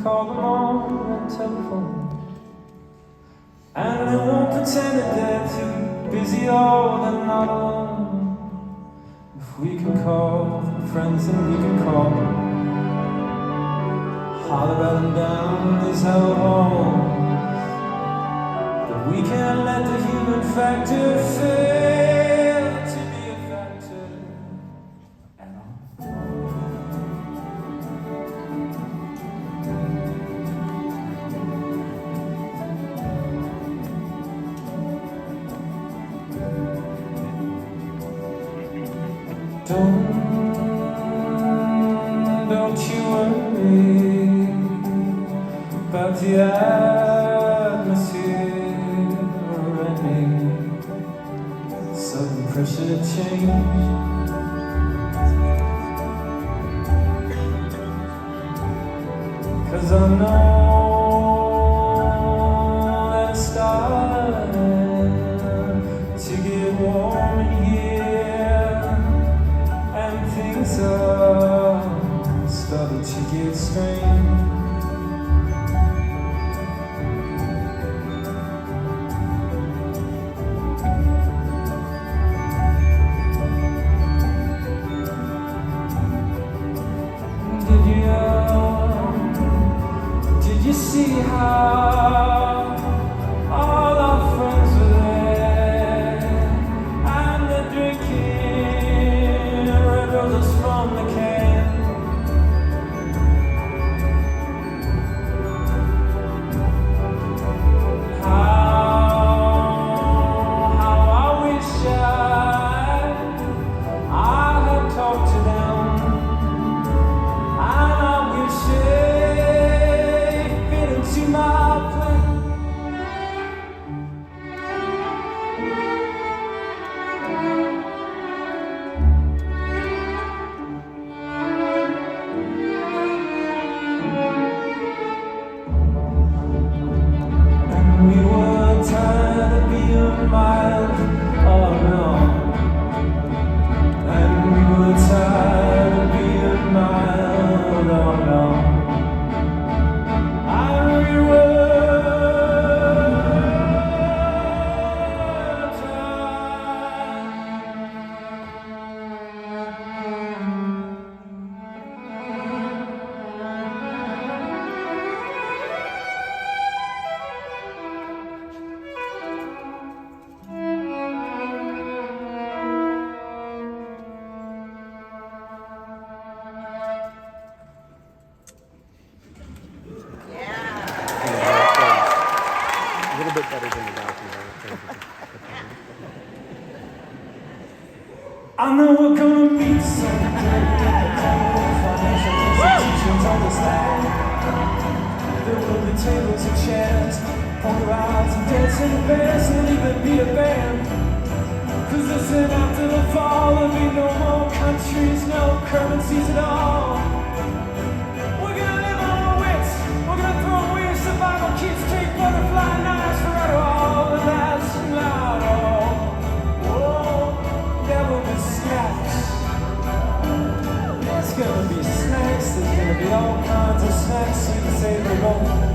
call them on the telephone, and they won't pretend that they're too busy or they're not alone. If we can call friends, then we can call them. Holler at them down these hell homes, but we can't let the human factor fail to be a factor at all. Don't you worry about the atmosphere around me. Sudden pressure to change, cause I know that it's starting to get warm in here, and things are starting to get strange. Did you see how all our friends were there, and they're drinking red roses from the can? How I wish I had talked to them, and I wish they fit into my plan. And we were tired of being mild, oh no. And we were tired of being mild, oh no. And we were A little bit better than the balcony. I know we're gonna meet someday. Financial institutions on this land. There will be tables and chairs, poker rods and dancing bears, and even be a band. Cause listen, after the fall there'll be no more countries, no currencies at all. We're gonna live on our wits, we're gonna throw away survival kits, take butterfly knives for all, and that's not all. Whoa, there will be snacks. There's gonna be snacks, there's gonna be all kinds of snacks. You can say they won't